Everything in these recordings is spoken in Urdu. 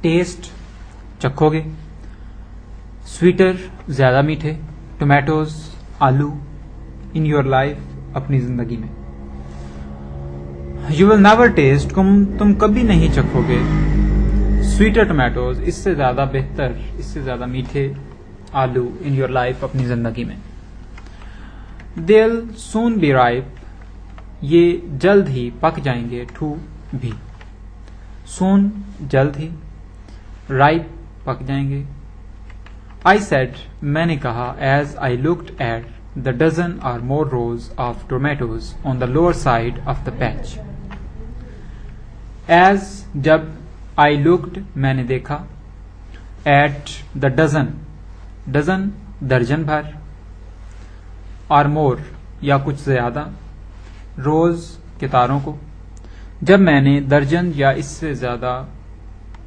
ٹیسٹ چکھوگے, سویٹر زیادہ میٹھے, ٹومیٹوز آلو, ان یور لائف اپنی زندگی میں. یو ول نیور ٹیسٹ تم کبھی نہیں چکھو گے سویٹر ٹومیٹوز اس سے زیادہ بہتر, اس سے زیادہ میٹھے آلو ان یور لائف اپنی زندگی میں. دل سون بی رائپ یہ جلد ہی پک جائیں گے, ٹو بھی, سون جلد ہی, رائپ پک جائیں گے. آئی سیڈ میں نے کہا, as I looked at the dozen or more rows of tomatoes on the lower side of the patch. As جب I looked میں نے دیکھا, at the dozen درجن بھر, or more یا کچھ زیادہ, rows کتاروں کو, جب میں نے درجن یا اس سے زیادہ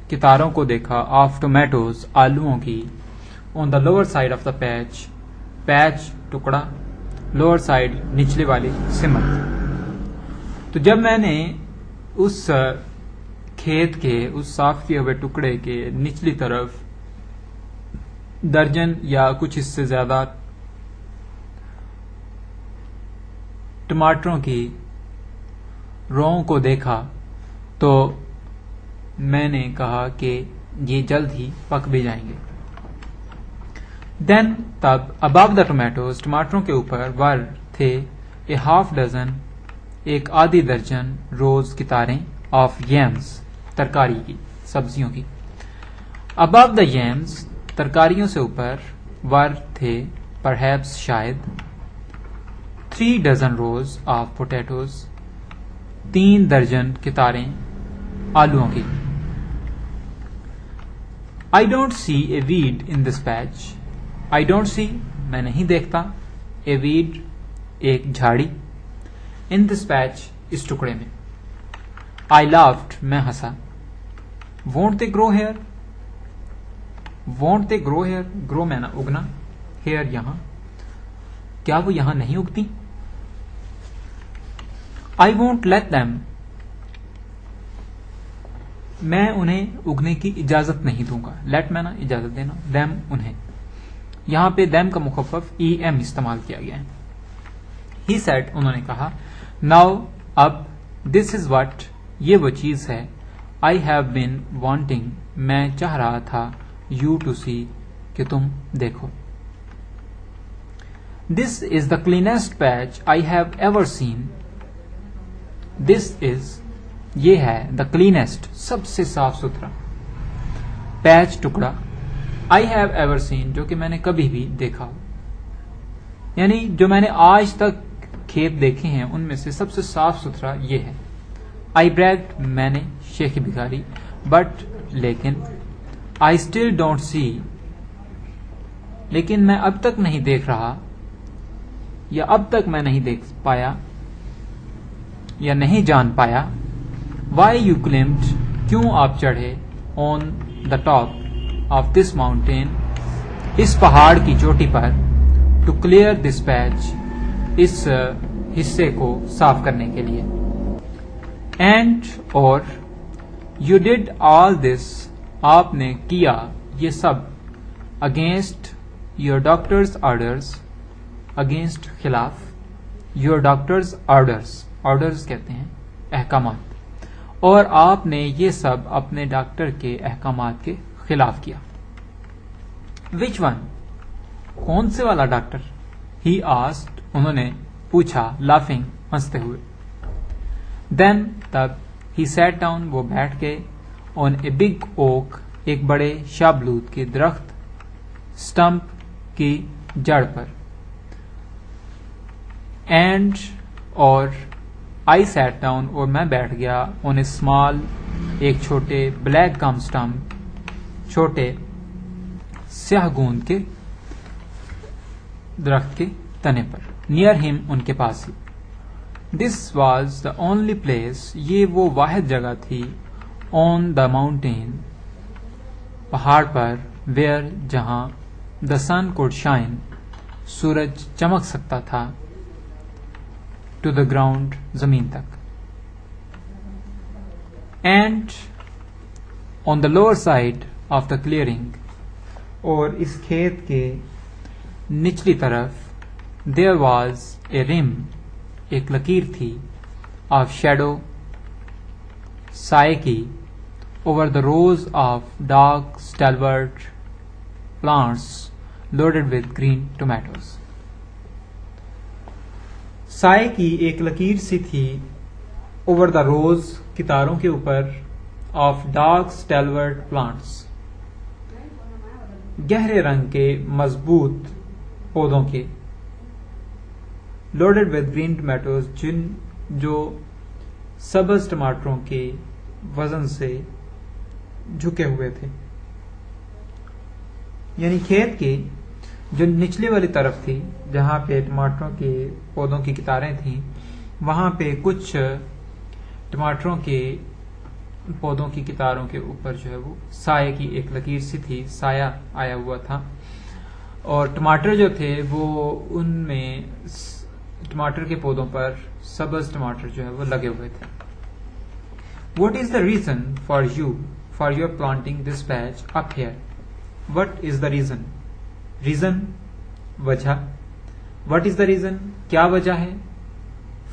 کتاروں کو دیکھا, of tomatoes آلوؤں کی, on the lower side of the patch, پیچ ٹکڑا, لوور سائڈ نچلے والی سمت. تو جب میں نے اس کھیت کے اس صاف کیے ہوئے ٹکڑے کے نچلی طرف درجن یا کچھ اس سے زیادہ ٹماٹروں کی روؤں کو دیکھا تو میں نے کہا کہ یہ جلد ہی پک بھی جائیں گے. دین تب ابو دا ٹومیٹوز ٹماٹروں کے اوپر ور تھے, اے ہاف ڈزن ایک آدھی درجن, روز کتاریں, آف یمز ترکاری کی, سبزیوں کی. ابو دا یمز ترکاریوں سے اوپر, ور تھے پرہیپس شاید, 3 ڈزن روز آف پوٹیٹوز 3 درجن کتاریں آلووں کی. I don't see a weed in this patch, I don't see میں نہیں دیکھتا, a weed ایک جھاڑی, in this patch اس ٹکڑے میں. I laughed میں ہنسا. won't they grow here won't they grow here, grow میں نا اگنا, here یہاں, کیا وہ یہاں نہیں اگتی. I won't let them میں انہیں اگنے کی اجازت نہیں دوں گا, let میں نا اجازت دینا, them انہیں. یہاں پہ دیم کا مخفف ای ایم استعمال کیا گیا ہے. ہی سیڈ انہوں نے کہا, ناؤ اب, دس از واٹ یہ وہ چیز ہے, آئی ہیو بین وانٹنگ میں چاہ رہا تھا, یو ٹو سی کہ تم دیکھو. دس از دا کلینسٹ پیچ آئی ہیو ایور سین, دس از یہ ہے, دا کلینسٹ سب سے صاف ستھرا, پیچ ٹکڑا, آئی ہیو ایور سین جو کہ میں نے کبھی بھی دیکھا ہو, یعنی جو میں نے آج تک کھیت دیکھے ہیں ان میں سے سب سے صاف ستھرا یہ ہے. آئی بریگڈ میں نے شیخی بکھاری, بٹ لیکن, آئی اسٹل ڈونٹ سی لیکن میں اب تک نہیں دیکھ رہا, یا اب تک میں نہیں دیکھ پایا یا نہیں جان پایا, وائی یو کلمبڈ کیوں آپ چڑھے, on the top of this mountain اس پہاڑ کی چوٹی پر, ٹو کلیئر دس پیچ اس حصے کو صاف کرنے کے لیے. اینڈ اور, یو ڈیڈ آل دس آپ نے کیا یہ سب, against your doctor's orders against خلاف, یور ڈاکٹرز آرڈرز, آرڈرز کہتے ہیں احکامات, اور آپ نے یہ سب اپنے ڈاکٹر کے احکامات کے خلاف کیا. وچ ون کون سے والا ڈاکٹر, ہی آسکڈ انہوں نے پوچھا, لافنگ ہنستے ہوئے. دین تب, ہی سیٹ ڈاؤن وہ بیٹھ گئے, آن اے بگ اوک ایک بڑے شابلوت کے درخت, سٹمپ کی جڑ پر. اینڈ اور, آئی سیٹ ڈاؤن اور میں بیٹھ گیا, آن اے اسمال ایک چھوٹے, بلیک گم سٹمپ چھوٹے سیاہ گوند کے درخت کے تنے پر, نیئر ہم ان کے پاس ہی. This was the only place یہ وہ واحد جگہ تھی, آن دا ماؤنٹین پہاڑ پر, ویئر جہاں, دا سن کوڈ شائن سورج چمک سکتا تھا, ٹو دا گراؤنڈ زمین تک. And On the lower side of the clearing, اور اس کھیت کے نچلی طرف, there was a rim, ایک لکیر تھی, of shadow, سائے کی, over the rows of dark stalwart plants loaded with green tomatoes. سائے کی ایک لکیر سی تھی over the rows, کتاروں کے اوپر, of dark stalwart plants, گہرے رنگ کے مضبوط پودوں کے, loaded with green tomatoes, جو سبز ٹماٹروں کے وزن سے جھکے ہوئے تھے. یعنی کھیت کی جو نچلے والی طرف تھی جہاں پہ ٹماٹروں کے پودوں کی قطاریں تھیں, وہاں پہ کچھ ٹماٹروں کے پودوں کی قطاروں کے اوپر جو ہے وہ سائے کی ایک لکیر سی تھی, سایہ آیا ہوا تھا, اور ٹماٹر جو تھے وہ ان میں ٹماٹر کے پودوں پر سبز ٹماٹر جو ہے وہ لگے ہوئے تھے. What is the reason for your planting this patch up here? What is the reason? Reason, وجہ. What is the reason? کیا وجہ ہے?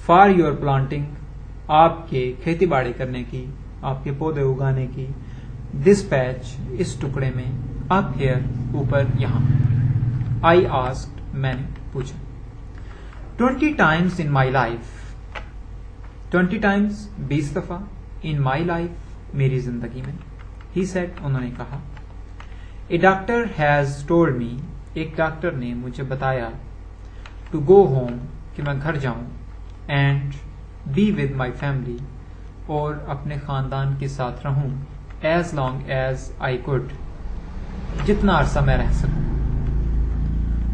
For your planting, آپ کے کھیتی باڑی کرنے کی, آپ کے پودے اگانے کی, this patch, اس ٹکڑے میں, up here, اوپر یہاں. I asked, میں نے پوچھا. 20 times in my life, 20 times, 20 دفعہ, in my life, میری زندگی میں, he said, انہوں نے کہا. A doctor has told me, ایک ڈاکٹر نے مجھے بتایا, to go home, کہ میں گھر جاؤں, and be with my family, اور اپنے خاندان کے ساتھ رہوں, as long as I could, جتنا عرصہ میں رہ سکوں.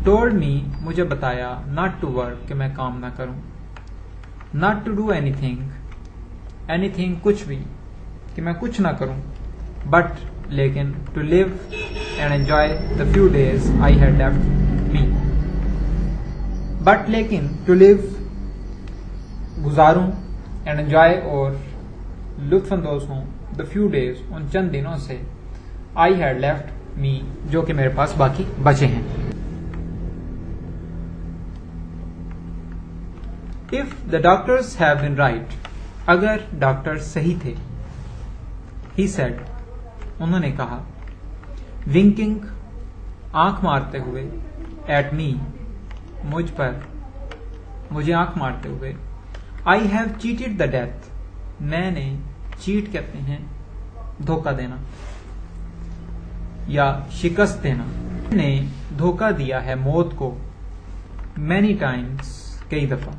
told me, مجھے بتایا, not to work, کہ میں کام نہ کروں, not to do anything, anything, کچھ بھی, کہ میں کچھ نہ کروں, but, لیکن, to live and enjoy the few days I had left me. but, لیکن, to live, گزاروں, and enjoy, اور لطف اندوز ہوں, the few days, ان چند دنوں سے, I had left me, جو کہ میرے پاس باقی بچے ہیں. If the doctors have been right, اگر ڈاکٹر صحیح تھے, he said, انہوں نے کہا, winking, آنکھ مارتے ہوئے, at me, مجھ پر, مجھے آنکھ مارتے ہوئے, I have cheated the death, میں نے, چیٹ کہتے ہیں دھوکہ دینا یا شکست دینا, میں نے دھوکہ دیا ہے موت کو, many times, کئی دفعہ.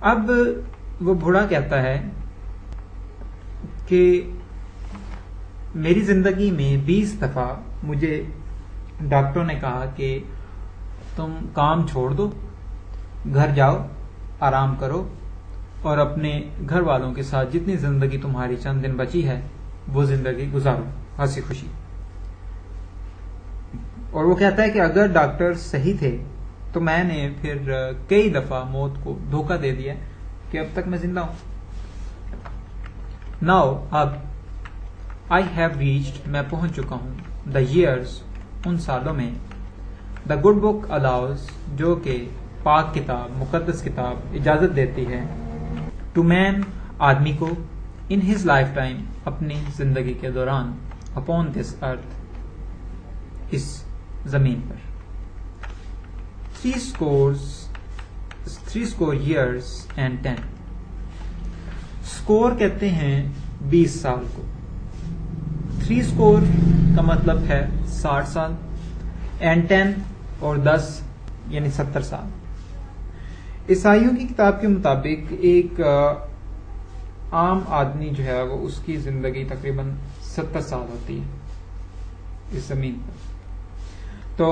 اب وہ بوڑھا کہتا ہے کہ میری زندگی میں 20 دفعہ مجھے ڈاکٹروں نے کہا کہ تم کام چھوڑ دو, گھر جاؤ, آرام کرو, اور اپنے گھر والوں کے ساتھ جتنی زندگی تمہاری چند دن بچی ہے وہ زندگی گزارو ہنسی خوشی. اور وہ کہتا ہے کہ اگر ڈاکٹر صحیح تھے تو میں نے پھر کئی دفعہ موت کو دھوکہ دے دیا کہ اب تک میں زندہ ہوں. Now, اب, I have reached, میں پہنچ چکا ہوں, the years, ان سالوں میں, the good book allows, جو کہ پاک کتاب, مقدس کتاب اجازت دیتی ہے, to man, آدمی کو, in his lifetime, اپنی زندگی کے دوران, upon this earth, اس زمین پر, 3 years and 10. سکور کہتے ہیں 20 سال کو. 3 سکور کا مطلب ہے 60 سال, and 10 اور 10 یعنی 70 سال. عیسائیوں کی کتاب کے مطابق ایک عام آدمی جو ہے وہ اس کی زندگی تقریباً 70 سال ہوتی ہے اس زمین پر. تو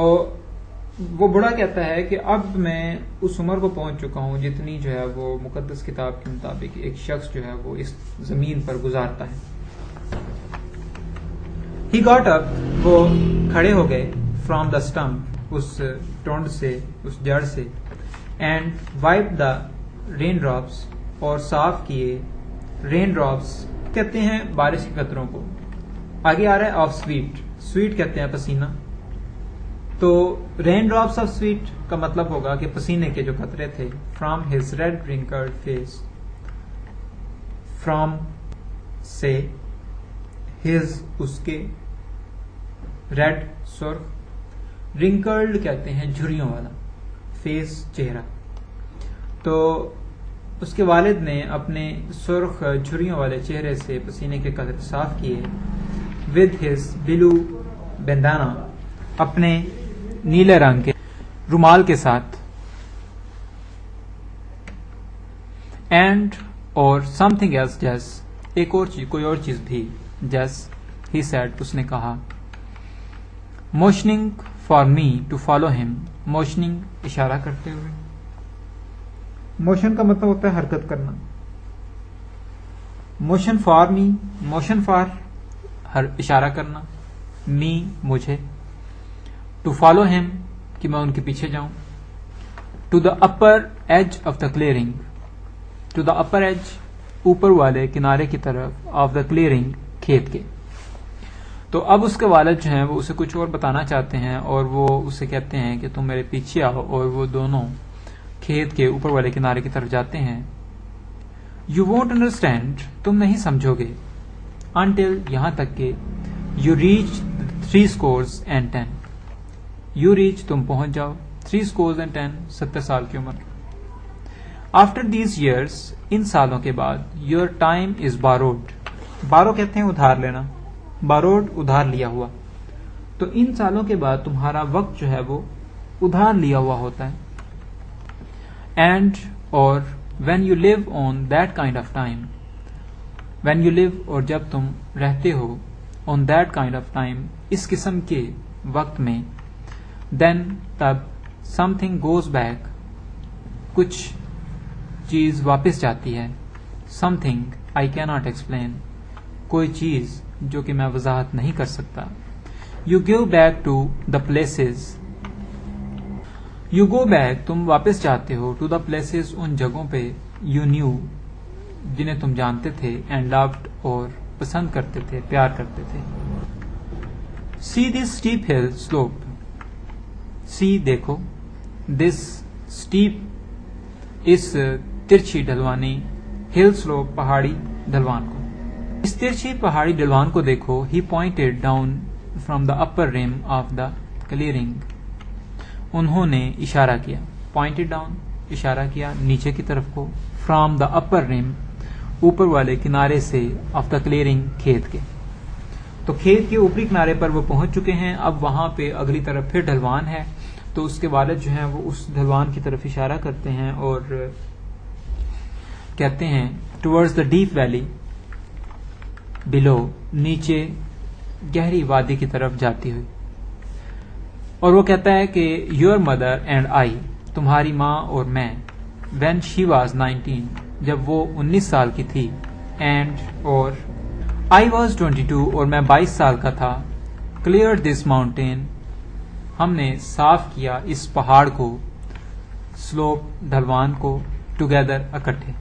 وہ بڑا کہتا ہے کہ اب میں اس عمر کو پہنچ چکا ہوں جتنی جو ہے وہ مقدس کتاب کے مطابق ایک شخص جو ہے وہ اس زمین پر گزارتا ہے. He got up, وہ کھڑے ہو گئے, from the stump, اس ٹونڈ سے, اس جڑ سے, and wiped the raindrops, اور صاف کیے raindrops, کہتے ہیں بارش کے قطروں کو. آگے آ رہا ہے آف سویٹ. سویٹ کہتے ہیں پسینہ. تو رین ڈراپس آف سویٹ کا مطلب ہوگا کہ پسینے کے جو قطرے تھے. From his red wrinkled face. From سے ہز اس کے, ریڈ سرخ, رنکلڈ کہتے ہیں جھریوں والا, فیس چہرہ. تو اس کے والد نے اپنے سرخ جھریوں والے چہرے سے پسینے کے قطرے صاف کیے. ود ہز بلو بندانا, اپنے نیلے رنگ کے رومال کے ساتھ. اینڈ اور سم تھنگ ایلس, جیس ایک اور چیز, کوئی اور چیز بھی. جیس ہی سیڈ, اس نے کہا. موشننگ فار می ٹو فالو ہم. موشننگ اشارہ کرتے ہوئے. موشن کا مطلب ہوتا ہے حرکت کرنا. Motion for me, motion for اشارہ کرنا, می مجھے, ٹو فالو ہم کہ میں ان کے پیچھے جاؤں. To the upper edge of the clearing. To the upper edge, اوپر والے کنارے کی طرف, آف دا کلیئرنگ کھیت کے. تو اب اس کے والد جو ہیں وہ اسے کچھ اور بتانا چاہتے ہیں اور وہ اسے کہتے ہیں کہ تم میرے پیچھے آؤ, اور وہ دونوں کھیت کے اوپر والے کنارے کی طرف جاتے ہیں. یو وونٹ انڈرسٹینڈ, تم نہیں سمجھو گے. انٹل, یہاں تک کہ you reach 3 scores and 10. You reach, تم پہنچ جاؤ, 3 scores and 10, 70 سال کی عمر. آفٹر دیز ایئرس, ان سالوں کے بعد. Your time is borrowed. Borrow کہتے ہیں ادھار لینا, باروڈ ادھار لیا ہوا. تو ان سالوں کے بعد تمہارا وقت جو ہے وہ ادھار لیا ہوا ہوتا ہے. اینڈ اور when you live on that kind of time, when you live اور جب تم رہتے ہو on that kind of time, اس قسم کے وقت میں, then تب something goes back, کچھ چیز واپس جاتی ہے. something I cannot explain, کوئی چیز جو کہ میں وضاحت نہیں کر سکتا. you give back to the places, you go back, تم واپس جاتے ہو, ٹو دا پلیسز, ان جگہوں پہ, یو نیو, جنہیں تم جانتے تھے, اینڈ لوڈ, اور پسند کرتے تھے, پیار کرتے تھے. سی دس اسٹیپ ہل سلوپ. سی دیکھو, دس اسٹیپ, اس ترچھی ڈھلوانی, ہل سلوپ, پہاڑی ڈھلوان کو. اس ترچھی پہاڑی ڈھلوان کو دیکھو. He pointed down from the upper rim of the clearing. انہوں نے اشارہ کیا. پوائنٹڈ ڈاؤن, اشارہ کیا نیچے کی طرف کو. فرام دا اپر رم, اوپر والے کنارے سے, آف دا کلیئرنگ, کھیت کے. تو کھیت کے اوپری کنارے پر وہ پہنچ چکے ہیں. اب وہاں پہ اگلی طرف پھر ڈھلوان ہے. تو اس کے والد جو ہیں وہ اس ڈھلوان کی طرف اشارہ کرتے ہیں اور کہتے ہیں ٹورڈز دا ڈیپ ویلی بلو, نیچے گہری وادی کی طرف جاتی ہوئی. اور وہ کہتا ہے کہ یور مدر اینڈ آئی, تمہاری ماں اور میں, وین شی واز 19, جب وہ 19 سال کی تھی, اینڈ اور آئی واز 22, اور میں 22 سال کا تھا. کلیئر دس ماؤنٹین, ہم نے صاف کیا اس پہاڑ کو, سلوپ, ڈھلوان کو, ٹوگیدر, اکٹھے.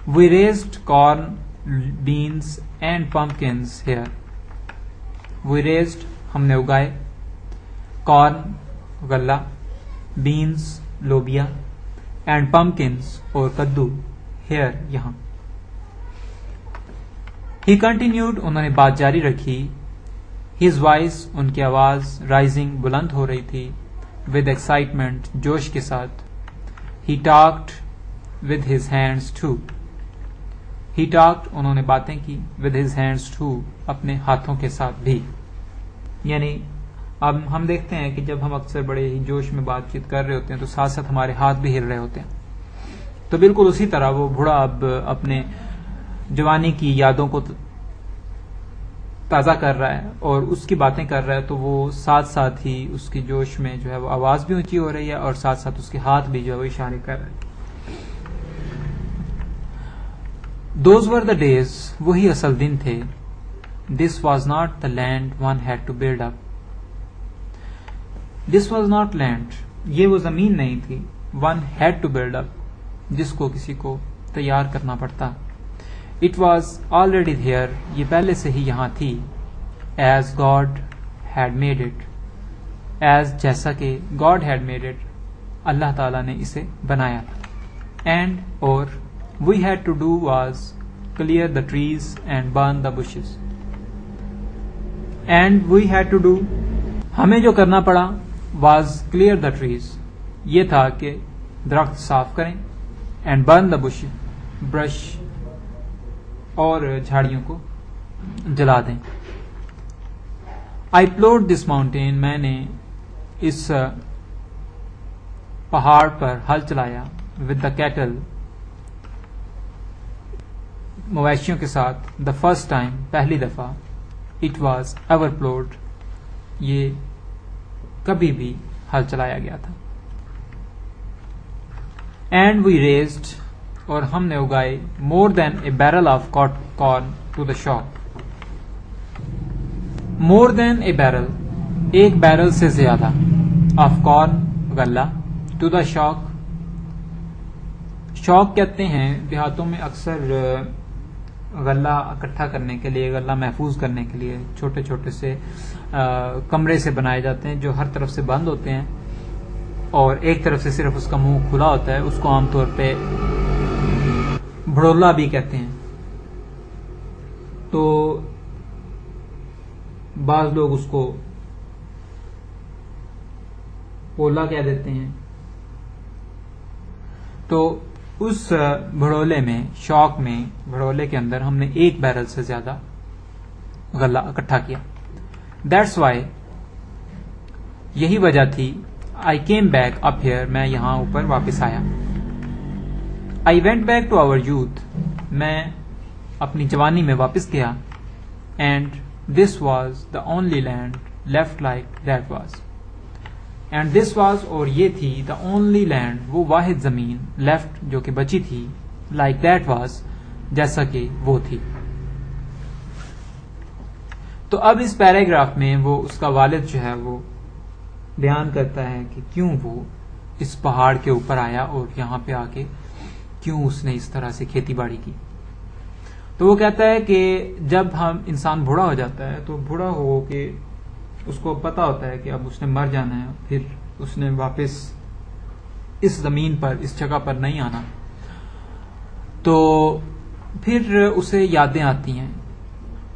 We raised corn, beans and pumpkins here. We raised, ہم نے اگائے, کارن, غلہ, بینس, لوبیا, اینڈ پمپکنز, اور کدو, ہیئر, یہاں. ہی کنٹینیوڈ, انہوں نے بات جاری رکھی. ہز وائس, ان کی آواز, رائزنگ, بلند ہو رہی تھی. ود ایکسائٹمنٹ, جوش کے ساتھ. He talked with his hands too. He talked, انہوں نے باتیں کی. ود ہز ہینڈس ٹو, اپنے ہاتھوں کے ساتھ بھی. یعنی اب ہم دیکھتے ہیں کہ جب ہم اکثر بڑے ہی جوش میں بات چیت کر رہے ہوتے ہیں تو ساتھ ساتھ ہمارے ہاتھ بھی ہل رہے ہوتے ہیں. تو بالکل اسی طرح وہ بوڑھا اب اپنے جوانی کی یادوں کو تازہ کر رہا ہے اور اس کی باتیں کر رہا ہے. تو وہ ساتھ ساتھ ہی اس کی جوش میں جو ہے وہ آواز بھی اونچی ہو رہی ہے اور ساتھ ساتھ اس کے ہاتھ بھی جو ہے وہ اشارے کر رہے ہیں. دوز ور دا ڈیز, وہی اصل دن تھے. This was not the land one had to build up. This was not land, یہ وہ زمین نہیں تھی. One had to build up, جس کو کسی کو تیار کرنا پڑتا. It was already there, یہ پہلے سے ہی یہاں تھی. As God had made it, as جیسا کہ God had made it, اللہ تعالیٰ نے اسے بنایا تھا. And or we had to do was clear the trees and burn the bushes. And we had to do, ہمیں جو کرنا پڑا was clear the trees, یہ تھا کہ درخت صاف کریں, and burn the bushes, brush اور جھاڑیوں کو جلا دیں. I plowed this mountain, میں نے اس پہاڑ پر ہل چلایا. with the cattle, مویشیوں کے ساتھ. the first time, پہلی دفعہ. it was ever plowed, یہ کبھی بھی ہل چلایا گیا تھا. and we raised, اور ہم نے اگائے more than a barrel of corn to the shock. more than a barrel, ایک بیرل سے زیادہ. of corn, غلہ. to the shock, شوق کہتے ہیں دیہاتوں میں اکثر غلہ اکٹھا کرنے کے لیے, غلہ محفوظ کرنے کے لیے چھوٹے چھوٹے سے کمرے سے بنائے جاتے ہیں جو ہر طرف سے بند ہوتے ہیں اور ایک طرف سے صرف اس کا منہ کھلا ہوتا ہے. اس کو عام طور پہ بھڑولا بھی کہتے ہیں. تو بعض لوگ اس کو پولا کہہ دیتے ہیں. تو اس بھڑولے میں, شوق میں, بھڑولے کے اندر ہم نے ایک بیرل سے زیادہ غلہ اکٹھا کیا. دیٹس وائی, یہی وجہ تھی. I came back up here, میں یہاں اوپر واپس آیا. I went back to our youth, میں اپنی جوانی میں واپس گیا. And this was the only land left like that was. And this was, اور یہ تھی, the only land, وہ واحد زمین, left جو کہ بچی تھی, like that was, جیسا کہ وہ تھی. تو اب اس پیراگراف میں وہ اس کا والد جو ہے وہ بیان کرتا ہے کہ کیوں وہ اس پہاڑ کے اوپر آیا اور یہاں پہ آ کے کیوں اس نے اس طرح سے کھیتی باڑی کی. تو وہ کہتا ہے کہ جب ہم انسان بوڑھا ہو جاتا ہے تو بوڑھا ہو کے اس کو پتا ہوتا ہے کہ اب اس نے مر جانا ہے, پھر اس نے واپس اس زمین پر, اس جگہ پر نہیں آنا. تو پھر اسے یادیں آتی ہیں,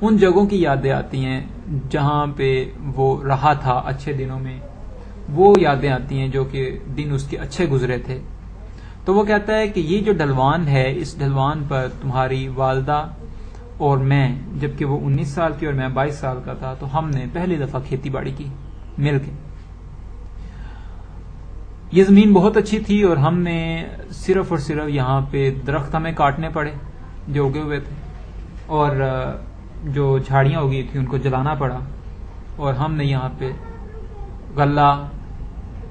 ان جگہوں کی یادیں آتی ہیں جہاں پہ وہ رہا تھا اچھے دنوں میں. وہ یادیں آتی ہیں جو کہ دن اس کے اچھے گزرے تھے. تو وہ کہتا ہے کہ یہ جو ڈھلوان ہے, اس ڈھلوان پر تمہاری والدہ اور میں, جبکہ وہ 19 سال کی اور میں 22 سال کا تھا, تو ہم نے پہلی دفعہ کھیتی باڑی کی مل کے. یہ زمین بہت اچھی تھی اور ہم نے صرف اور صرف یہاں پہ درخت ہمیں کاٹنے پڑے جو اگے ہوئے تھے, اور جو جھاڑیاں اگی تھیں ان کو جلانا پڑا, اور ہم نے یہاں پہ غلہ,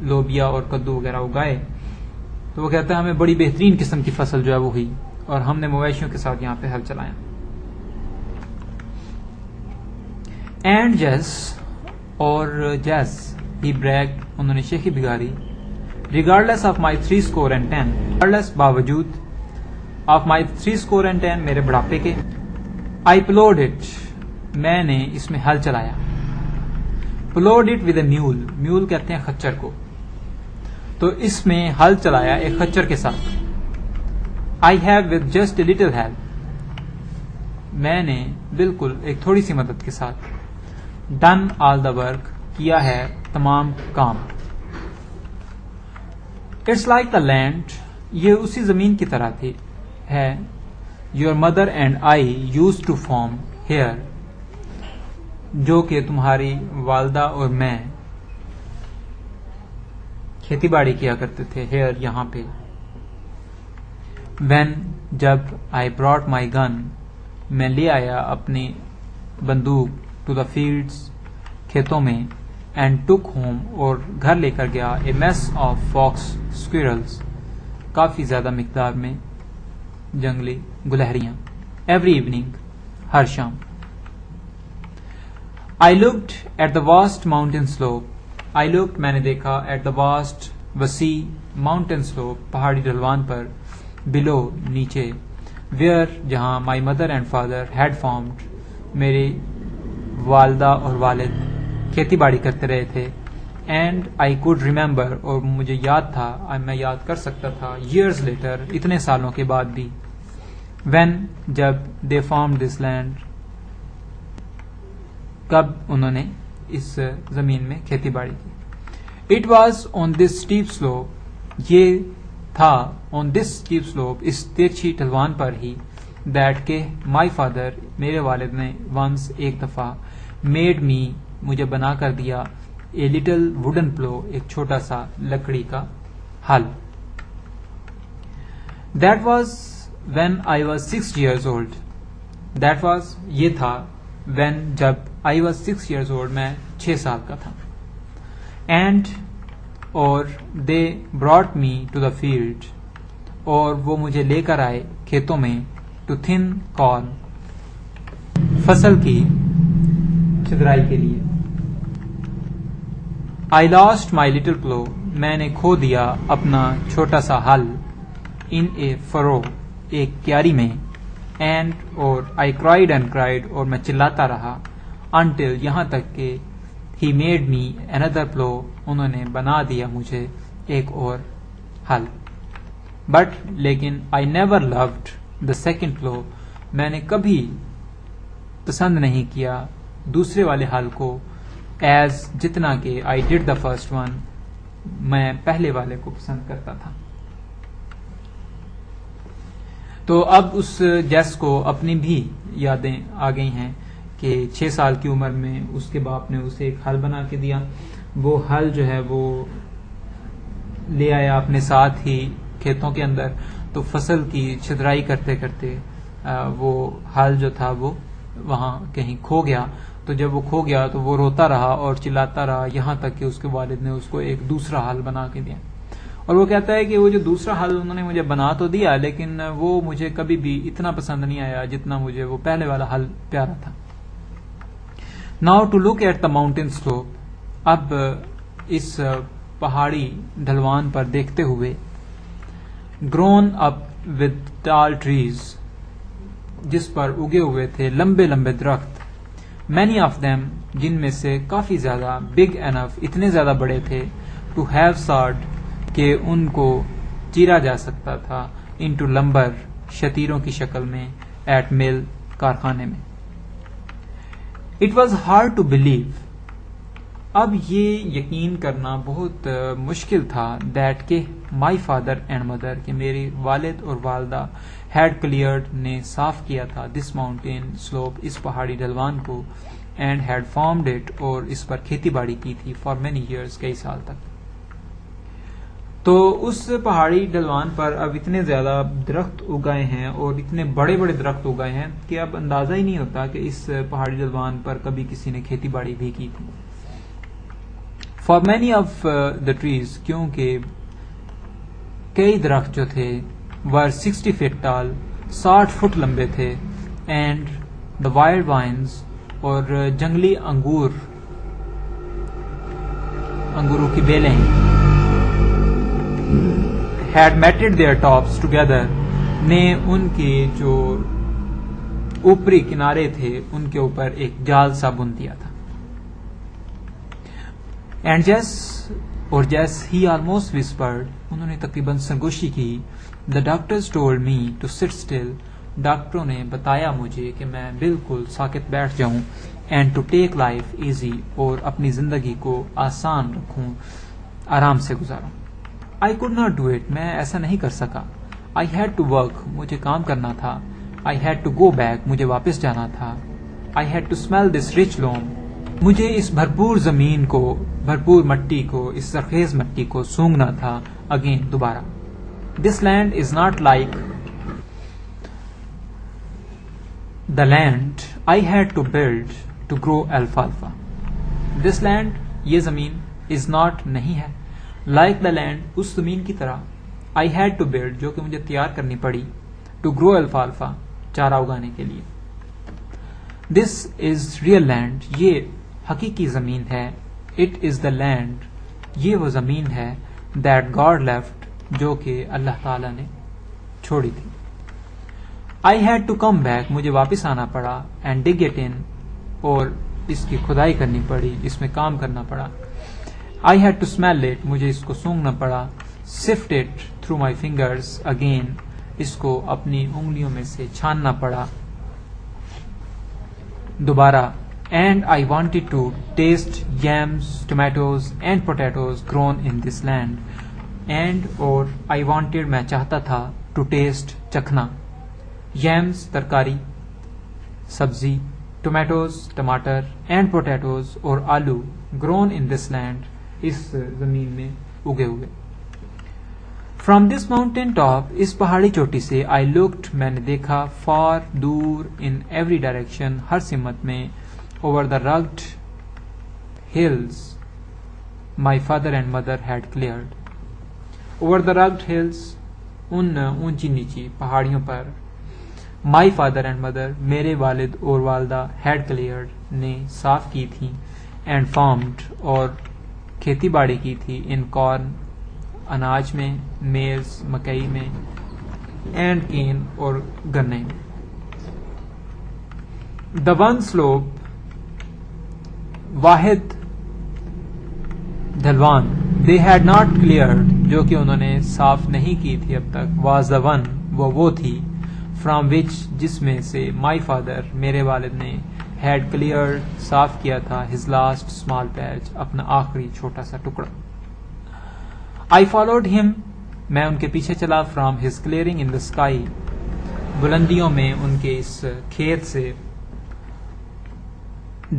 لوبیا اور کدو وغیرہ اگائے. تو وہ کہتا ہے ہمیں بڑی بہترین قسم کی فصل جو ہے وہ ہوئی, اور ہم نے مویشیوں کے ساتھ یہاں پہ ہل چلایا. اینڈ جیس, اور جیس, ہی بریگ, انہوں نے شیخی بگاری. ریگارڈلیس آف مائی 310, ریگارڈلیس باوجود, آف مائی 310 میرے بڑھاپے کے. آئی پلوڈ اٹ, میں نے اس میں ہل چلایا. Ploughed it with a mule, mule کہتے ہیں خچر کو. تو اس میں ہل چلایا ایک خچر کے ساتھ. I have with just a little help, میں نے بالکل ایک تھوڑی سی مدد کے ساتھ. ڈن آل دا ورک, کیا ہے تمام کام. اٹس لائک دا لینڈ, یہ اسی زمین کی طرح تھی ہے. Your mother and I used to farm here, جو کہ تمہاری والدہ اور میں کھیتی باڑی کیا کرتے تھے. ہیئر, یہاں پہ. وین, جب. آئی براٹ مائی گن, میں لے آیا اپنی بندوق. ٹو دا فیلڈس, کھیتوں میں. اینڈ ٹک ہوم, اور گھر لے کر گیا. A mess of fox squirrels, کافی زیادہ مقدار میں جنگلی گلہریاں. ایوری ایوننگ, ہر شام. I looked at the vast mountain slope, I looked, میں نے دیکھا. ایٹ دا واسٹ, وسیع. ماؤنٹین سلوپ, پہاڑی ڈھلوان پر. بلو, نیچے. ویئر جہاں my mother and father had farmed میری والدہ اور والد کھیتی باڑی کرتے رہے تھے. اینڈ آئی کوڈ ریمبر اور مجھے یاد تھا, میں یاد کر سکتا تھا ایئرز لیٹر اتنے سالوں کے بعد بھی, وین جب دے فارمڈ دس لینڈ کب انہوں نے اس زمین میں کھیتی باڑی کی. It was on this steep slope, یہ تھا آن دس اسٹیپ سلوپ, اس تیرچھی ڈھلوان پر ہی, دیٹ کہ مائی فادر میرے والد نے ونس ایک دفعہ میڈ می مجھے بنا کر دیا اے لٹل ووڈن پلو, ایک چھوٹا سا لکڑی کا ہل. That was when I was 6 years old. That was یہ تھا وین جب آئی واز 6 years old, میں 6 سال کا تھا. اینڈ اور they brought me to the field, اور وہ مجھے لے کر آئے کھیتوں میں, ٹو تھن کارن, فصل کی چھدرائی کے لیے. آئی لاسٹ مائی لٹل پلو, میں نے کھو دیا اپنا چھوٹا سا ہل, ان اے فرو, ایک کیاری میں. اینڈ اور آئی کرائڈ اینڈ کرائڈ, اور میں چلاتا رہا, انٹل یہاں تک کہ ہی میڈ می اندر پلو, انہوں نے بنا دیا مجھے ایک اور ہل. بٹ لیکن I never loved the second plough, میں نے کبھی پسند نہیں کیا دوسرے والے ہل کو, ایز جتنا کہ آئی ڈڈ دا فرسٹ ون, میں پہلے والے کو پسند کرتا تھا. تو اب اس جیس کو اپنی بھی یادیں آ گئی ہیں کہ 6 سال کی عمر میں اس کے باپ نے اسے ایک ہل بنا کے دیا. وہ ہل جو ہے وہ لے آیا اپنے ساتھ ہی کھیتوں کے اندر, تو فصل کی چھدرائی کرتے کرتے وہ ہل جو تھا وہ وہاں کہیں کھو گیا. تو جب وہ کھو گیا تو وہ روتا رہا اور چلاتا رہا, یہاں تک کہ اس کے والد نے اس کو ایک دوسرا ہل بنا کے دیا. اور وہ کہتا ہے کہ وہ جو دوسرا ہل انہوں نے مجھے بنا تو دیا, لیکن وہ مجھے کبھی بھی اتنا پسند نہیں آیا جتنا مجھے وہ پہلے والا ہل پیارا تھا. Now to look at the mountain slope, اب اس پہاڑی ڈھلوان پر دیکھتے ہوئے. Grown up with tall trees, جس پر اگے ہوئے تھے لمبے لمبے درخت. مینی آف دیم, جن میں سے کافی زیادہ, بگ انف, اتنے زیادہ بڑے تھے, ٹو ہیو ساڈ, کہ ان کو چیرا جا سکتا تھا, انٹو لمبر, شتیروں کی شکل میں, ایٹ مل, کارخانے میں. It was hard to believe, اب یہ یقین کرنا بہت مشکل تھا, دیٹ کہ مائی فادر اینڈ مدر, کہ میری والد اور والدہ, ہیڈ کلیئرڈ, نے صاف کیا تھا, دس ماؤنٹین سلوپ, اس پہاڑی ڈھلوان کو, اینڈ ہیڈ فارمڈ اٹ, اور اس پر کھیتی باڑی کی تھی, فار مینی ایئرز, کئی سال تک. تو اس پہاڑی ڈھلوان پر اب اتنے زیادہ درخت اگائے ہیں, اور اتنے بڑے بڑے درخت اگائے ہیں کہ اب اندازہ ہی نہیں ہوتا کہ اس پہاڑی ڈھلوان پر کبھی کسی نے کھیتی باڑی بھی کی تھی. For many of the trees, کیونکہ کئی درخت جو تھے, ور 60 feet tall, 60 فٹ لمبے تھے. اینڈ دا وائلڈ وائنز, اور جنگلی انگوروں کی بیلیں, had matted their tops together, نے ان کے جو اوپری کنارے تھے ان کے اوپر ایک جال سا بن دیا تھا. اینڈ جیس ہی آلموسٹ whispered, انہوں نے تقریباً سرگوشی کی. The doctors told me to sit still, ڈاکٹروں نے بتایا مجھے کہ میں بالکل ساکت بیٹھ جاؤں. And to take life easy, اور اپنی زندگی کو آسان رکھوں, آرام سے گزاروں. I could not do it, میں ایسا نہیں کر سکا. I had to work, مجھے کام کرنا تھا. I had to go back, مجھے واپس جانا تھا. I had to smell this rich loam, مجھے اس بھرپور زمین کو, بھرپور مٹی کو, اس زرخیز مٹی کو سونگھنا تھا, اگین, دوبارہ. This land is not like the land I had to build to grow alfalfa. This land, یہ زمین, is not, نہیں ہے, like the land, اس زمین کی طرح, I had to build, جو کہ مجھے تیار کرنی پڑی, to grow alfalfa, چارہ اگانے کے لیے. This is real land, یہ حقیقی زمین ہے. It is the land, یہ وہ زمین ہے, that God left, جو کہ اللہ تعالی نے چھوڑی تھی. I had to come back, مجھے واپس آنا پڑا, and dig it in, اور اس کی کھدائی کرنی پڑی, اس میں کام کرنا پڑا. I had to smell it, مجھے اس کو سونگھنا پڑا. Sift it through my fingers again, اس کو اپنی انگلیوں میں سے چھاننا پڑا دوبارہ. And I wanted to taste yams, tomatoes and potatoes grown in this land. And اور I wanted میں چاہتا تھا, to taste چکھنا, yams ترکاری سبزی, tomatoes ٹماٹر, and potatoes اور آلو, grown in this land اس زمین میں اگے ہوئے. From this mountain top, اس پہاڑی چوٹی سے, I looked میں نے دیکھا, far دور, in every direction ہر سمت میں, over the rugged hills my father and mother had cleared. Over the rugged hills, ان اونچی نیچی پہاڑیوں پر, my father and mother میرے والد اور والدہ, had cleared نے صاف کی تھی, and farmed اور کھیتی باڑی کی تھی, in corn اناج میں, maize مکئی میں, and cane اور گنے میں. The one slope واحد ڈھلوان, they had not cleared جو کہ انہوں نے صاف نہیں کی تھی اب تک, was the one وہ تھی, from which جس میں سے, my father میرے والد نے, had cleared صاف کیا تھا, his last small patch اپنا آخری چھوٹا سا ٹکڑا. I followed him میں ان کے پیچھے چلا, from his clearing in the sky بلندیوں میں ان کے اس کھیت سے,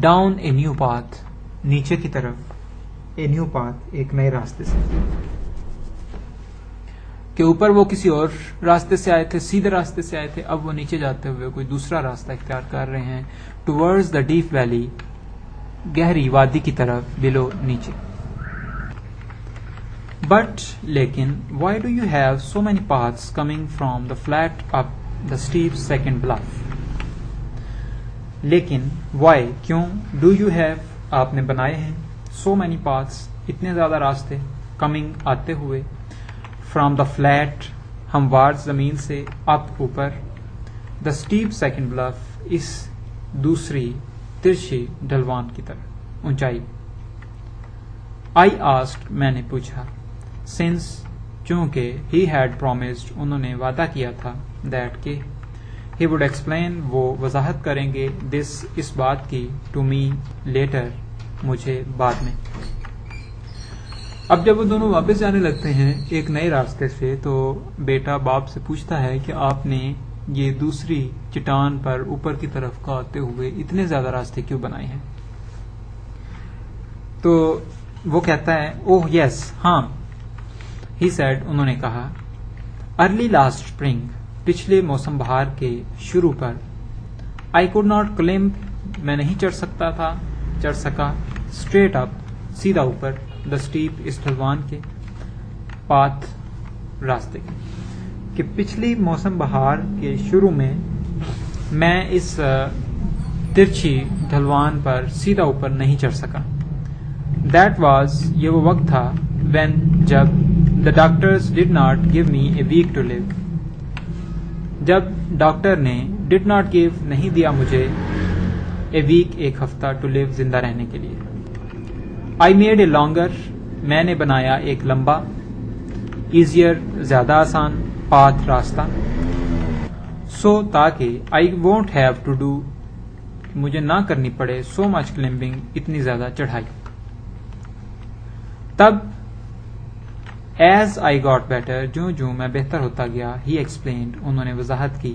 down a new path نیچے کی طرف, a new path ایک نئے راستے سے, کہ اوپر وہ کسی اور راستے سے آئے تھے, سیدھے راستے سے آئے تھے, اب وہ نیچے جاتے ہوئے کوئی دوسرا راستہ اختیار کر رہے ہیں, towards the deep valley گہری وادی کی طرف, below نیچے. But لیکن, why do you have so many paths coming from the flat up the steep second bluff? لیکن, why کیوں, do you have آپ نے بنائے ہیں, so many paths اتنے زیادہ راستے, coming آتے ہوئے, from the flat ہموار زمین سے, up اوپر, the steep second bluff اس دوسری ترچھی ڈھلوان کی طرف اونچائی. I asked میں نے پوچھا, since چونکہ he had promised انہوں نے وعدہ کیا تھا, that کہ he would explain وہ وضاحت کریں گے, this اس بات کی, to me later مجھے بعد میں. اب جب وہ دونوں واپس جانے لگتے ہیں ایک نئے راستے سے, تو بیٹا باپ سے پوچھتا ہے کہ آپ نے یہ دوسری چٹان پر اوپر کی طرف کا آتے ہوئے اتنے زیادہ راستے کیوں بنائے ہیں؟ تو وہ کہتا ہے, اوہ یس ہاں, he said انہوں نے کہا, early last spring پچھلے موسم بہار کے شروع پر, I could not climb میں نہیں چڑھ سکا, straight up سیدھا اوپر, the steep اس ڈھلوان کے, path راستے کے, کہ پچھلی موسم بہار کے شروع میں اس ترچھی ڈھلوان پر سیدھا اوپر نہیں چڑھ سکا. That was یہ وہ وقت تھا, when جب, the doctors did not give me a week to live جب ڈاکٹر نے, did not give نہیں دیا مجھے, a week ایک ہفتہ, to live زندہ رہنے کے لیے. I made a longer میں نے بنایا ایک لمبا, easier زیادہ آسان, path راستہ, so تاکہ I won't have to do مجھے نہ کرنی پڑے, so much climbing اتنی زیادہ چڑھائی. تب as I got better جو میں بہتر ہوتا گیا, he explained انہوں نے وضاحت کی,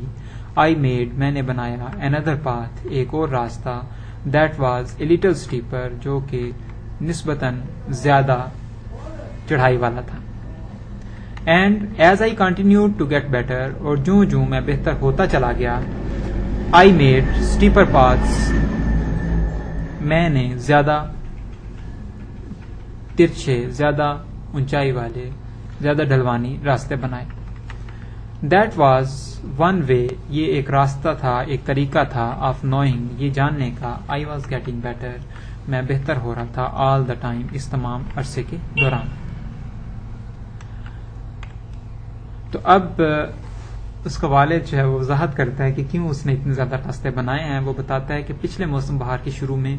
I made میں نے بنایا, another path ایک اور راستہ, that was a little steeper جو کہ نسبتاً زیادہ چڑھائی والا تھا. And as I continued to get better اور جو میں بہتر ہوتا چلا گیا, I made steeper paths میں نے زیادہ ترچھے, زیادہ اونچائی والے, زیادہ ڈھلوانی راستے بنائے. That was one way یہ ایک راستہ تھا, ایک طریقہ تھا, of knowing یہ جاننے کا, I was getting better میں بہتر ہو رہا تھا, all the time اس تمام عرصے کے دوران. تو اب اس کا والد جو ہے وہ وضاحت کرتا ہے کہ کیوں اس نے اتنے زیادہ راستے بنائے ہیں. وہ بتاتا ہے کہ پچھلے موسم بہار کے شروع میں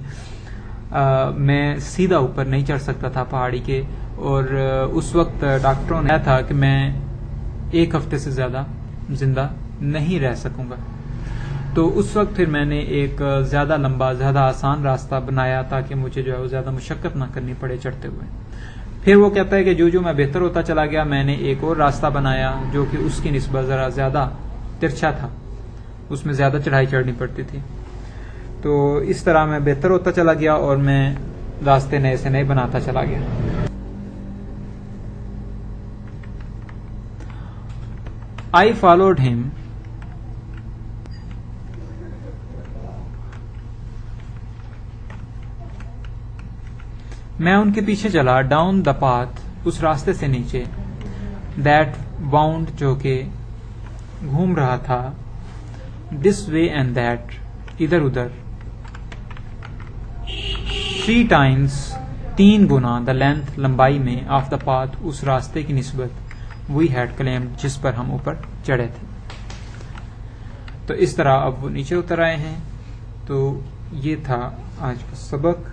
میں سیدھا اوپر نہیں چڑھ سکتا تھا پہاڑی کے, اور اس وقت ڈاکٹروں نے کہا تھا کہ میں 1 ہفتے سے زیادہ زندہ نہیں رہ سکوں گا. تو اس وقت پھر میں نے ایک زیادہ لمبا, زیادہ آسان راستہ بنایا تاکہ مجھے جو ہے وہ زیادہ مشقت نہ کرنی پڑے چڑھتے ہوئے. پھر وہ کہتا ہے کہ جو میں بہتر ہوتا چلا گیا, میں نے ایک اور راستہ بنایا جو کہ اس کی نسبت ذرا زیادہ ترچھا تھا, اس میں زیادہ چڑھائی چڑھنی پڑتی تھی. تو اس طرح میں بہتر ہوتا چلا گیا اور میں راستے نئے سے نئے بناتا چلا گیا. I followed him میں ان کے پیچھے چلا, ڈاؤن دا پاتھ, اس راستے سے نیچے, دیٹ باؤنڈ, جو کہ گھوم رہا تھا, دس وے اینڈ دیٹ, ادھر ادھر, 3 times, 3 گنا, دا لینتھ, لمبائی میں, آف دا پاتھ, اس راستے کی نسبت, وی ہیڈ کلیمڈ, جس پر ہم اوپر چڑھے تھے. تو اس طرح اب وہ نیچے اتر آئے ہیں. تو یہ تھا آج کا سبق.